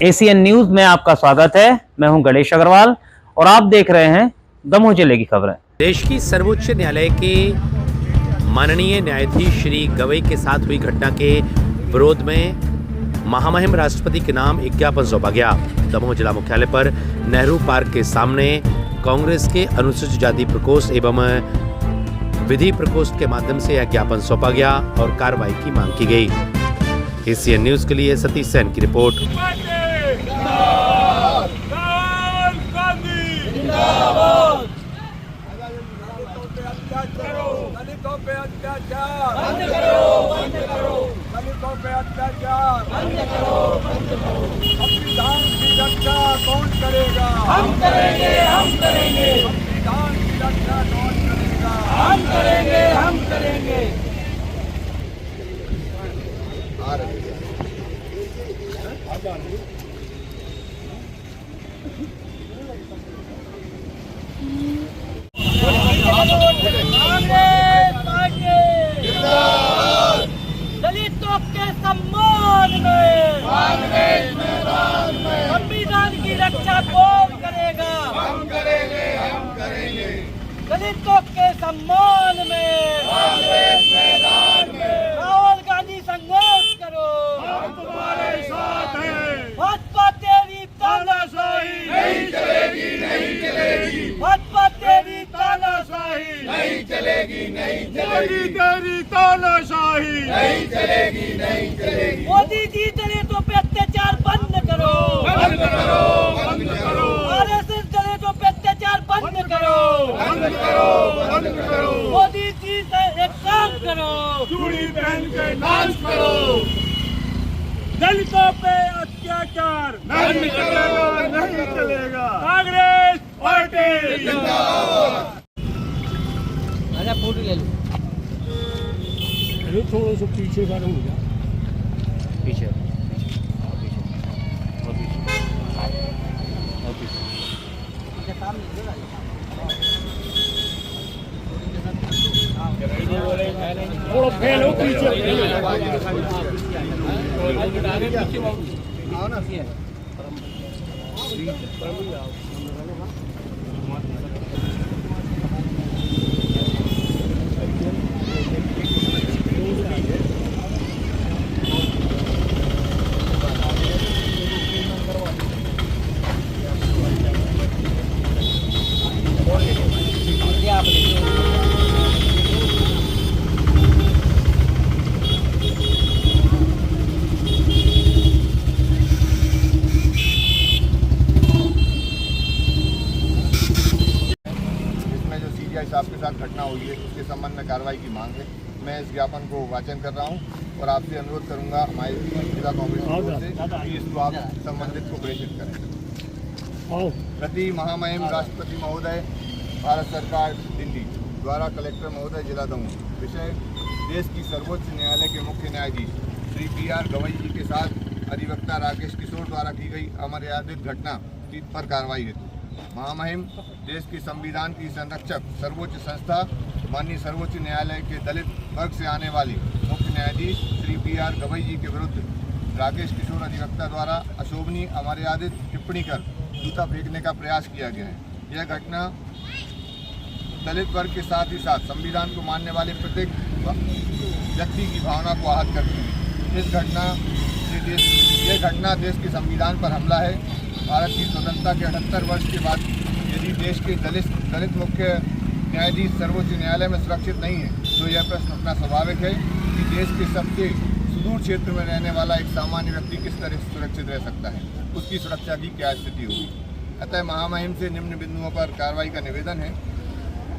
ACN news में आपका स्वागत है। मैं हूं गणेश अग्रवाल और आप देख रहे हैं दमोह जिले की खबरें। देश की सर्वोच्च न्यायालय के माननीय न्यायाधीश श्री गवई के साथ हुई घटना के विरोध में महामहिम राष्ट्रपति के नाम एक ज्ञापन सौंपा गया। दमोह जिला मुख्यालय पर नेहरू पार्क के सामने कांग्रेस के अनुसूचित जाति प्रकोष्ठ एवं विधि प्रकोष्ठ के माध्यम से यह ज्ञापन सौंपा गया और कार्रवाई की मांग की गई। एसीएन न्यूज के लिए सतीश सेन की रिपोर्ट। दलितों पे अत्याचार बंद करो, बंद करो। दलितों पे अत्याचार बंद करो, बंद करो। संविधान की रक्षा कौन करेगा? हम करेंगे, हम करेंगे। संविधान की रक्षा कौन करेगा? हम करेंगे, हम करेंगे। दलितों के सम्मान में संविधान की रक्षा कौन करेगा? हम करेंगे, हम करेंगे। दलितों के सम्मान में मैदान में राहुल गांधी संघर्ष करो, हम तुम्हारे साथ हैं। भाजपा तेरी तानाशाही नहीं चलेगी, नहीं चलेगी। भाजपा तेरी तानाशाही नहीं चलेगी, नहीं चलेगी। तेरी तानाशाही नहीं चलेगी, नहीं चलेगी। मोदी जी दलितों पे अत्याचार बंद करो, बंद करो, बंद करो। आरएसएस दलितों पे अत्याचार बंद करो, बंद करो, बंद करो। मोदी जी से एक काम करो, चूड़ी पहन के डांस करो। दलितों पे अत्याचार नहीं चलेगा, नहीं चलेगा। कांग्रेस पार्टी जिंदाबाद। आजा फोटो ले लो। अरे थोड़ा सा पीछे का हो जा, पीछे थोड़ा फैलो पीछे। आओ ना साहब के साथ घटना हुई है उसके संबंध में कार्रवाई की मांग है। मैं इस ज्ञापन को वाचन कर रहा हूं और आपसे अनुरोध करूंगा हमारी जिला कांग्रेस की ओर से कि इसको आप संबंधित को प्रेषित करें। प्रति महामहिम राष्ट्रपति महोदय भारत सरकार दिल्ली द्वारा कलेक्टर महोदय जिला दमोह। विषय देश की सर्वोच्च न्यायालय के मुख्य न्यायाधीश श्री PR गवई जी के साथ अधिवक्ता राकेश किशोर द्वारा की गई अमर्यादित घटना पर कार्रवाई हेतु महामहिम देश के संविधान की संरक्षक सर्वोच्च संस्था माननीय सर्वोच्च न्यायालय के दलित वर्ग से आने वाले मुख्य न्यायाधीश श्री PR गवई जी के विरुद्ध राकेश किशोर अधिवक्ता द्वारा अशोभनीय अमर्यादित टिप्पणी कर जूता फेंकने का प्रयास किया गया है। यह घटना दलित वर्ग के साथ ही साथ संविधान को मानने वाले प्रत्येक व्यक्ति की भावना को आहत करती है। यह घटना देश के संविधान पर हमला है। भारत की स्वतंत्रता के 78 वर्ष के बाद यदि देश के दलित मुख्य न्यायाधीश सर्वोच्च न्यायालय में सुरक्षित नहीं है तो यह प्रश्न उठना स्वाभाविक है कि देश के सबसे सुदूर क्षेत्र में रहने वाला एक सामान्य व्यक्ति किस तरह सुरक्षित रह सकता है, उसकी सुरक्षा की क्या स्थिति होगी। अतः महामहिम से निम्न बिंदुओं पर कार्रवाई का निवेदन है।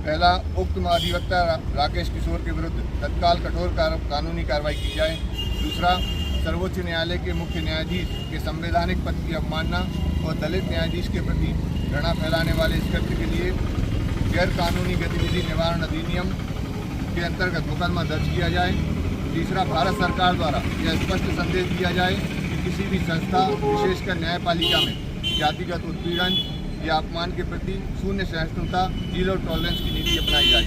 पहला, उक्त अधिवक्ता राकेश किशोर के विरुद्ध तत्काल कठोर कानूनी कार्रवाई की जाए। दूसरा, सर्वोच्च न्यायालय के मुख्य न्यायाधीश के संवैधानिक पद की अवमानना और दलित न्यायाधीश के प्रति घृणा फैलाने वाले इस कृत्य के लिए गैर कानूनी गतिविधि निवारण अधिनियम के अंतर्गत मुकदमा दर्ज किया जाए। तीसरा, भारत सरकार द्वारा यह स्पष्ट संदेश दिया जाए कि किसी भी संस्था विशेषकर न्यायपालिका में जातिगत उत्पीड़न या अपमान के प्रति शून्य सहिष्णुता, जीरो टॉलरेंस की नीति अपनाई जाए।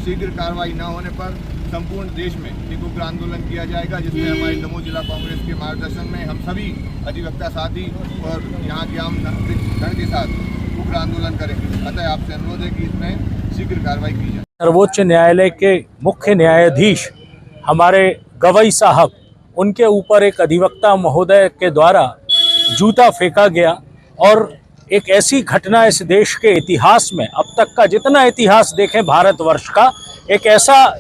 शीघ्र कार्रवाई न होने पर संपूर्ण देश में एक उग्र आंदोलन किया जाएगा, जिसमें हमारे दमोह जिला कांग्रेस के मार्गदर्शन में हम सभी अधिवक्ता साथी और यहाँ के आम नागरिकगण के साथ उग्र आंदोलन करेंगे। अतः आपसे अनुरोध है कि इसमें शीघ्र कार्रवाई की जाए। सर्वोच्च न्यायालय के मुख्य न्यायाधीश हमारे गवई साहब, उनके ऊपर एक अधिवक्ता महोदय के द्वारा जूता फेंका गया और एक ऐसी घटना इस देश के इतिहास में, अब तक का जितना इतिहास देखें भारतवर्ष का, एक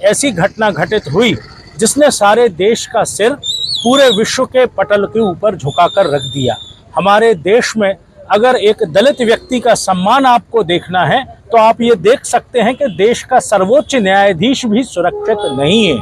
ऐसी घटना घटित हुई जिसने सारे देश का सिर पूरे विश्व के पटल के ऊपर झुकाकर रख दिया। हमारे देश में अगर एक दलित व्यक्ति का सम्मान आपको देखना है तो आप ये देख सकते हैं कि देश का सर्वोच्च न्यायाधीश भी सुरक्षित नहीं है।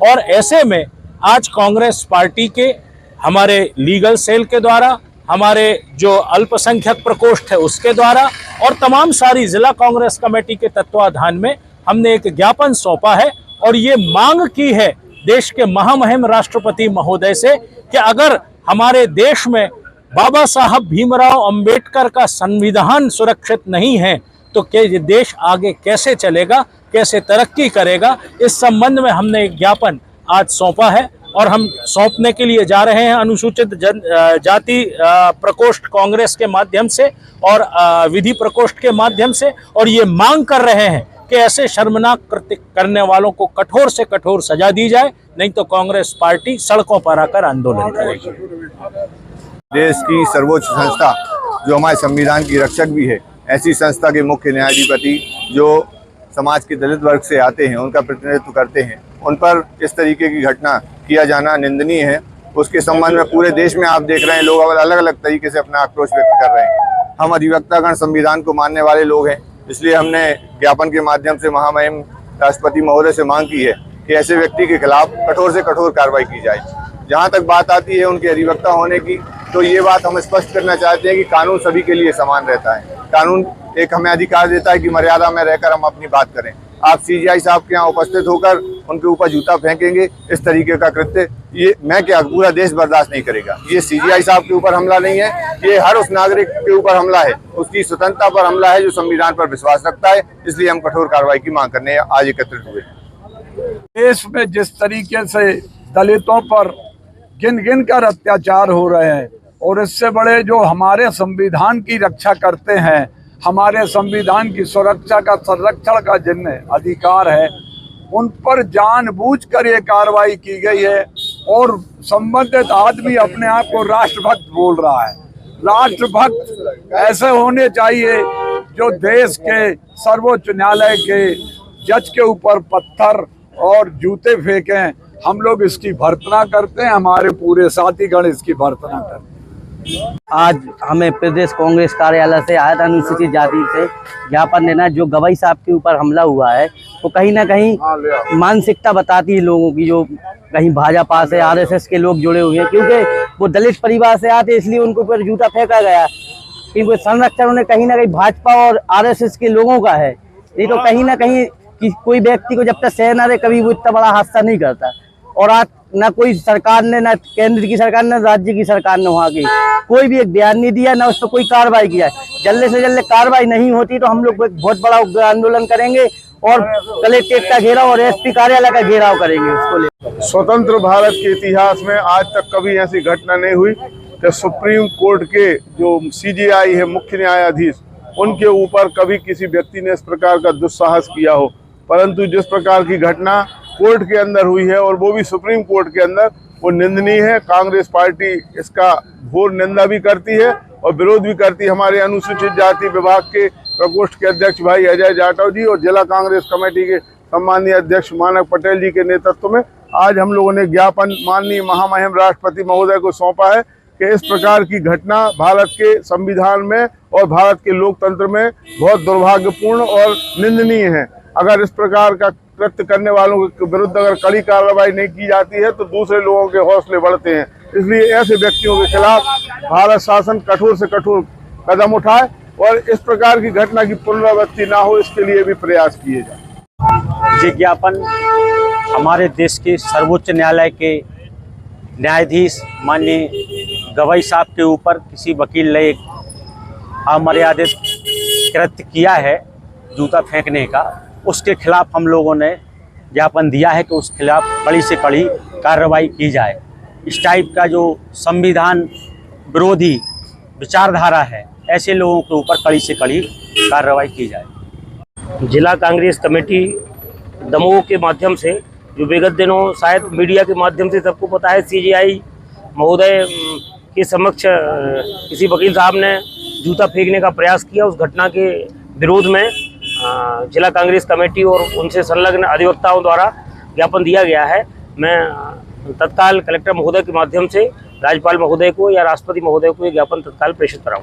और ऐसे में आज कांग्रेस पार्टी के हमारे लीगल सेल के द्वारा, हमारे जो अल्पसंख्यक प्रकोष्ठ है उसके द्वारा और तमाम सारी जिला कांग्रेस कमेटी के तत्वाधान में हमने एक ज्ञापन सौंपा है और ये मांग की है देश के महामहिम राष्ट्रपति महोदय से कि अगर हमारे देश में बाबा साहब भीमराव अंबेडकर का संविधान सुरक्षित नहीं है तो क्या ये देश आगे कैसे चलेगा, कैसे तरक्की करेगा। इस संबंध में हमने एक ज्ञापन आज सौंपा है और हम सौंपने के लिए जा रहे हैं अनुसूचित जाति प्रकोष्ठ कांग्रेस के माध्यम से और विधि प्रकोष्ठ के माध्यम से, और ये मांग कर रहे हैं कि ऐसे शर्मनाक कृत्य करने वालों को कठोर से कठोर सजा दी जाए, नहीं तो कांग्रेस पार्टी सड़कों पर आकर आंदोलन करेगी। देश की सर्वोच्च संस्था जो हमारे संविधान की रक्षक भी है, ऐसी संस्था के मुख्य न्यायाधिपति जो समाज के दलित वर्ग से आते हैं, उनका प्रतिनिधित्व करते हैं, उन पर इस तरीके की घटना किया जाना निंदनीय है। उसके संबंध में पूरे देश में आप देख रहे हैं लोग अलग अलग तरीके से अपना आक्रोश व्यक्त कर रहे हैं। हम अधिवक्तागण संविधान को मानने वाले लोग हैं, इसलिए हमने ज्ञापन के माध्यम से महामहिम राष्ट्रपति महोदय से मांग की है कि ऐसे व्यक्ति के खिलाफ कठोर से कठोर कार्रवाई की जाए। जहाँ तक बात आती है उनके अधिवक्ता होने की, तो ये बात हम स्पष्ट करना चाहते हैं कि कानून सभी के लिए समान रहता है। कानून एक हमें अधिकार देता है कि मर्यादा में रहकर हम अपनी बात करें। आप सीजीआई साहब के यहाँ उपस्थित होकर उनके ऊपर जूता फेंकेंगे, इस तरीके का कृत्य ये मैं क्या पूरा देश बर्दाश्त नहीं करेगा। ये सीजीआई साहब के ऊपर हमला नहीं है, ये हर उस नागरिक के ऊपर हमला है, उसकी स्वतंत्रता पर हमला है जो संविधान पर विश्वास रखता है। इसलिए हम कठोर कार्रवाई की मांग करने आज एकत्रित हुए। देश में जिस तरीके से दलितों पर गिन गिन कर अत्याचार हो रहे हैं और इससे बड़े जो हमारे संविधान की रक्षा करते हैं, हमारे संविधान की सुरक्षा का संरक्षण का जिन्हें अधिकार है, उन पर जानबूझकर ये कार्रवाई की गई है। और संबंधित आदमी अपने आप को राष्ट्रभक्त बोल रहा है। राष्ट्रभक्त ऐसे होने चाहिए जो देश के सर्वोच्च न्यायालय के जज के ऊपर पत्थर और जूते फेंकें। हम लोग इसकी भर्त्सना करते हैं, हमारे पूरे साथीगण इसकी भर्त्सना करते हैं। आज हमें प्रदेश कांग्रेस कार्यालय से आया था अनुसूचित जाति से ज्ञापन देना। जो गवई साहब के ऊपर हमला हुआ है वो कहीं ना कहीं मानसिकता बताती है लोगों की, जो कहीं भाजपा से आरएसएस के लोग जुड़े हुए हैं, क्योंकि वो दलित परिवार से आते इसलिए उनके ऊपर जूता फेंका गया। क्योंकि संरक्षण उन्हें कहीं ना कहीं भाजपा और आरएसएस के लोगों का है। ये तो कहीं ना कहीं कोई व्यक्ति को जब तक सह ना रहे कभी वो इतना बड़ा हादसा नहीं करता। और आज न कोई सरकार ने, न केंद्र की सरकार ने, राज्य की सरकार ने वहाँ की कोई भी एक बयान नहीं दिया, न उस पर कोई कार्रवाई किया है। जल्द से जल्द कार्रवाई नहीं होती तो हम लोग एक बहुत बड़ा उग्र आंदोलन करेंगे और कलेक्ट्रेट का घेराव और एसपी कार्यालय का घेराव करेंगे। उसको ले स्वतंत्र भारत के इतिहास में आज तक कभी ऐसी घटना नहीं हुई कि सुप्रीम कोर्ट के जो सीजीआई है मुख्य न्यायाधीश, उनके ऊपर कभी किसी व्यक्ति ने इस प्रकार का दुस्साहस किया हो। परंतु जिस प्रकार की घटना कोर्ट के अंदर हुई है और वो भी सुप्रीम कोर्ट के अंदर, वो निंदनीय है। कांग्रेस पार्टी इसका घोर निंदा भी करती है और विरोध भी करती है। हमारे अनुसूचित जाति विभाग के प्रकोष्ठ के अध्यक्ष भाई अजय जाटव जी और जिला कांग्रेस कमेटी के सम्मानीय अध्यक्ष मानक पटेल जी के नेतृत्व में आज हम लोगों ने ज्ञापन माननीय महामहिम राष्ट्रपति महोदय को सौंपा है कि इस प्रकार की घटना भारत के संविधान में और भारत के लोकतंत्र में बहुत दुर्भाग्यपूर्ण और निंदनीय है। अगर इस प्रकार का कृत्य करने वालों के विरुद्ध अगर कड़ी कार्रवाई नहीं की जाती है तो दूसरे लोगों के हौसले बढ़ते हैं। इसलिए ऐसे व्यक्तियों के खिलाफ भारत शासन कठोर से कठोर कदम उठाए और इस प्रकार की घटना की पुनरावृत्ति ना हो, इसके लिए भी प्रयास किए जाए। ये ज्ञापन हमारे देश के सर्वोच्च न्यायालय के न्यायाधीश माननीय गवई साहब के ऊपर किसी वकील ने एक अमर्यादित कृत्य किया है जूता फेंकने का, उसके खिलाफ हम लोगों ने ज्ञापन दिया है कि उस खिलाफ कड़ी से कड़ी कार्रवाई की जाए। इस टाइप का जो संविधान विरोधी विचारधारा है, ऐसे लोगों के ऊपर कड़ी से कड़ी कार्रवाई की जाए। जिला कांग्रेस कमेटी दमोह के माध्यम से जो विगत दिनों शायद मीडिया के माध्यम से सबको पता है, सीजेआई महोदय के समक्ष किसी वकील साहब ने जूता फेंकने का प्रयास किया। उस घटना के विरोध में जिला कांग्रेस कमेटी और उनसे संलग्न अधिवक्ताओं द्वारा ज्ञापन दिया गया है। मैं तत्काल कलेक्टर महोदय के माध्यम से राज्यपाल महोदय को या राष्ट्रपति महोदय को ये ज्ञापन तत्काल प्रेषित कराऊं।